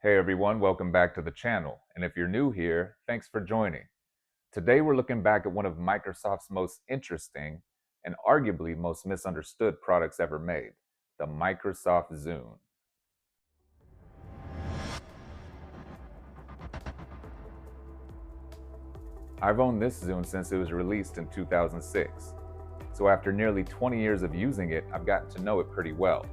Hey everyone, welcome back to the channel. And if you're new here, thanks for joining. Today we're looking back at one of Microsoft's most interesting and arguably most misunderstood products ever made, the Microsoft Zune. I've owned this Zune since it was released in 2006. So after nearly 20 years of using it, I've gotten to know it pretty well.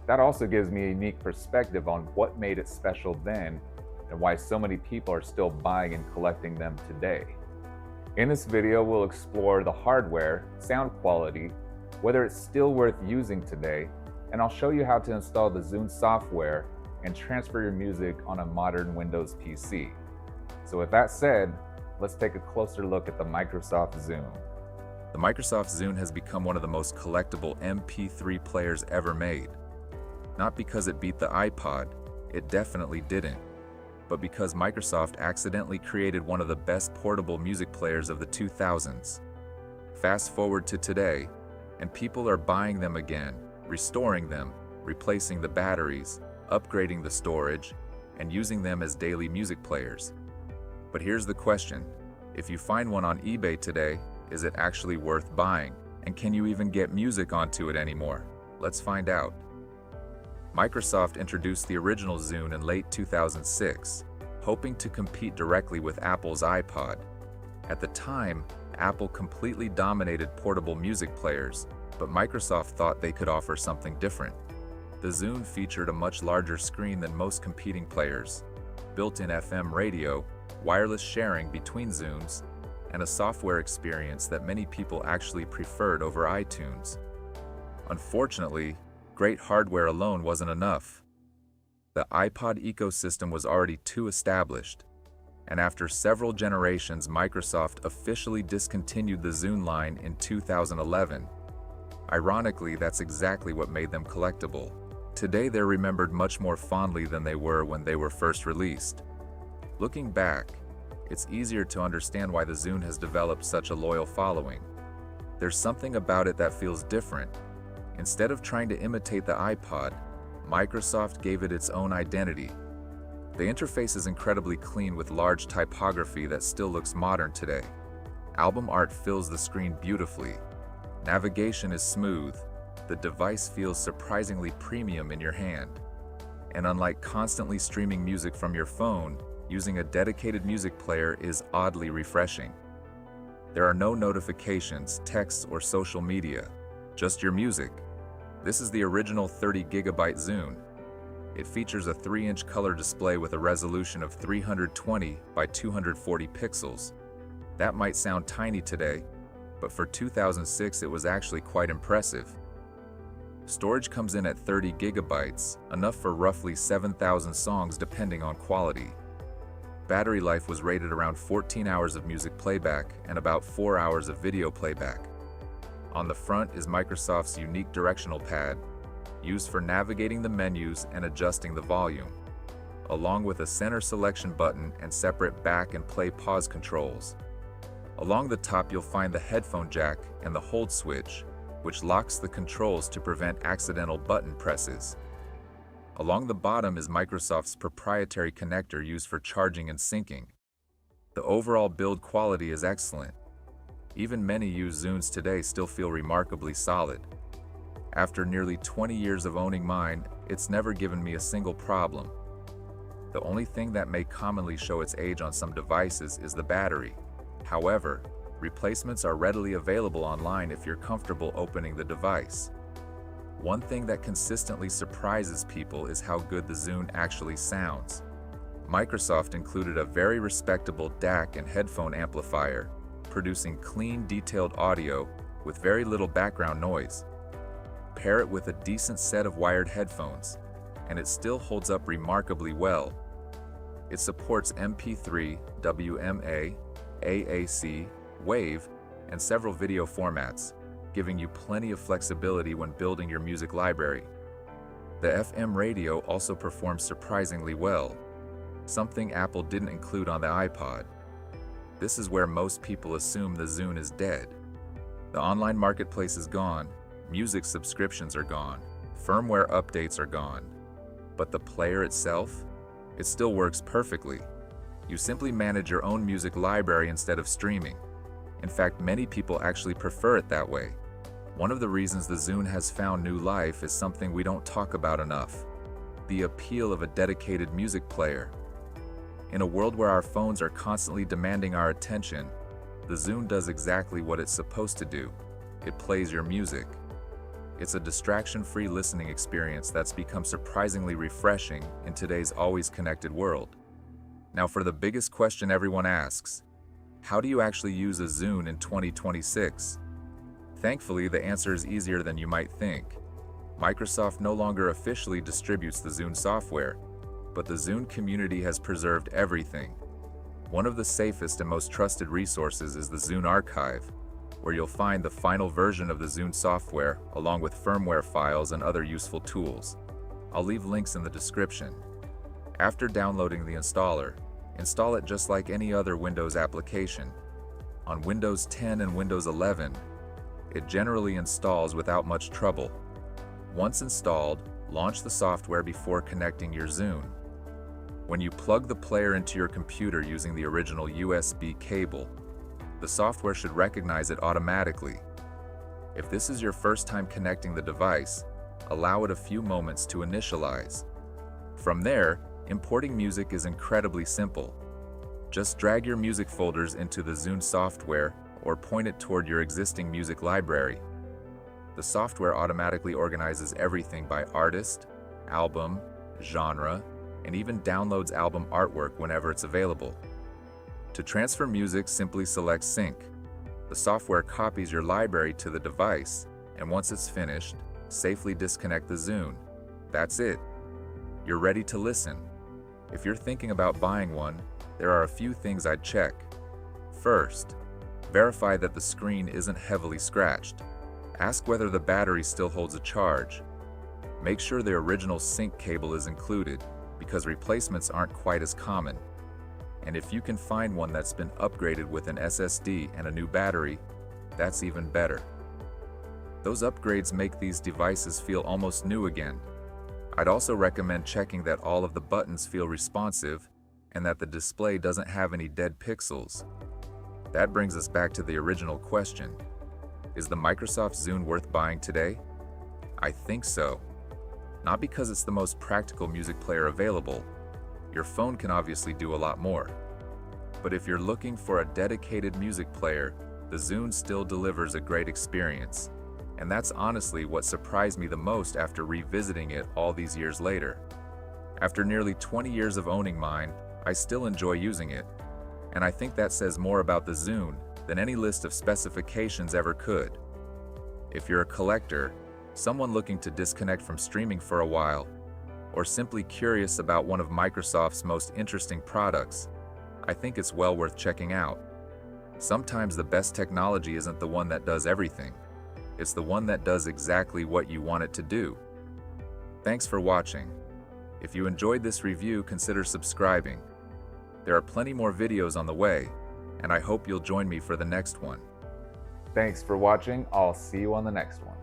That also gives me a unique perspective on what made it special then and why so many people are still buying and collecting them today. In this video, we'll explore the hardware, sound quality, whether it's still worth using today, and I'll show you how to install the Zune software and transfer your music on a modern Windows PC. So with that said, let's take a closer look at the Microsoft Zune. The Microsoft Zune has become one of the most collectible MP3 players ever made. Not because it beat the iPod, it definitely didn't, but because Microsoft accidentally created one of the best portable music players of the 2000s. Fast forward to today, and people are buying them again, restoring them, replacing the batteries, upgrading the storage, and using them as daily music players. But here's the question: if you find one on eBay today, is it actually worth buying? And can you even get music onto it anymore? Let's find out. Microsoft introduced the original Zune in late 2006, hoping to compete directly with Apple's iPod. At the time, Apple completely dominated portable music players, but Microsoft thought they could offer something different. The Zune featured a much larger screen than most competing players, built-in FM radio, wireless sharing between Zunes, and a software experience that many people actually preferred over iTunes. Unfortunately, great hardware alone wasn't enough. The iPod ecosystem was already too established, and after several generations, Microsoft officially discontinued the Zune line in 2011. Ironically, that's exactly what made them collectible. Today, they're remembered much more fondly than they were when they were first released. Looking back, it's easier to understand why the Zune has developed such a loyal following. There's something about it that feels different. Instead of trying to imitate the iPod, Microsoft gave it its own identity. The interface is incredibly clean with large typography that still looks modern today. Album art fills the screen beautifully. Navigation is smooth. The device feels surprisingly premium in your hand. And unlike constantly streaming music from your phone, using a dedicated music player is oddly refreshing. There are no notifications, texts, or social media, just your music. This is the original 30GB Zune. It features a 3-inch color display with a resolution of 320 by 240 pixels. That might sound tiny today, but for 2006 it was actually quite impressive. Storage comes in at 30 gigabytes, enough for roughly 7,000 songs depending on quality. Battery life was rated around 14 hours of music playback and about 4 hours of video playback. On the front is Microsoft's unique directional pad, used for navigating the menus and adjusting the volume, along with a center selection button and separate back and play pause controls. Along the top you'll find the headphone jack and the hold switch, which locks the controls to prevent accidental button presses. Along the bottom is Microsoft's proprietary connector used for charging and syncing. The overall build quality is excellent. Even many used Zunes today still feel remarkably solid. After nearly 20 years of owning mine, it's never given me a single problem. The only thing that may commonly show its age on some devices is the battery. However, replacements are readily available online if you're comfortable opening the device. One thing that consistently surprises people is how good the Zune actually sounds. Microsoft included a very respectable DAC and headphone amplifier, producing clean, detailed audio with very little background noise. Pair it with a decent set of wired headphones, and it still holds up remarkably well. It supports MP3, WMA, AAC, WAV, and several video formats, giving you plenty of flexibility when building your music library. The FM radio also performs surprisingly well, something Apple didn't include on the iPod. This is where most people assume the Zune is dead. The online marketplace is gone, music subscriptions are gone, firmware updates are gone. But the player itself? It still works perfectly. You simply manage your own music library instead of streaming. In fact, many people actually prefer it that way. One of the reasons the Zune has found new life is something we don't talk about enough: the appeal of a dedicated music player. In a world where our phones are constantly demanding our attention, the Zune does exactly what it's supposed to do. It plays your music. It's a distraction-free listening experience that's become surprisingly refreshing in today's always connected world. Now for the biggest question everyone asks: how do you actually use a Zune in 2026? Thankfully, the answer is easier than you might think. Microsoft no longer officially distributes the Zune software, but the Zune community has preserved everything. One of the safest and most trusted resources is the Zune Archive, where you'll find the final version of the Zune software along with firmware files and other useful tools. I'll leave links in the description. After downloading the installer, install it just like any other Windows application. On Windows 10 and Windows 11, it generally installs without much trouble. Once installed, launch the software before connecting your Zune. When you plug the player into your computer using the original USB cable, the software should recognize it automatically. If this is your first time connecting the device, allow it a few moments to initialize. From there, importing music is incredibly simple. Just drag your music folders into the Zune software or point it toward your existing music library. The software automatically organizes everything by artist, album, genre, and even downloads album artwork whenever it's available. To transfer music, simply select Sync. The software copies your library to the device, and once it's finished, safely disconnect the Zune. That's it. You're ready to listen. If you're thinking about buying one, there are a few things I'd check. First, verify that the screen isn't heavily scratched. Ask whether the battery still holds a charge. Make sure the original sync cable is included, because replacements aren't quite as common. And if you can find one that's been upgraded with an SSD and a new battery, that's even better. Those upgrades make these devices feel almost new again. I'd also recommend checking that all of the buttons feel responsive and that the display doesn't have any dead pixels. That brings us back to the original question: is the Microsoft Zune worth buying today? I think so. Not because it's the most practical music player available. Your phone can obviously do a lot more. But if you're looking for a dedicated music player, the Zune still delivers a great experience. And that's honestly what surprised me the most after revisiting it all these years later. After nearly 20 years of owning mine, I still enjoy using it. And I think that says more about the Zune than any list of specifications ever could. If you're a collector, someone looking to disconnect from streaming for a while, or simply curious about one of Microsoft's most interesting products, I think it's well worth checking out. Sometimes the best technology isn't the one that does everything. It's the one that does exactly what you want it to do. Thanks for watching. If you enjoyed this review, consider subscribing. There are plenty more videos on the way, and I hope you'll join me for the next one. Thanks for watching. I'll see you on the next one.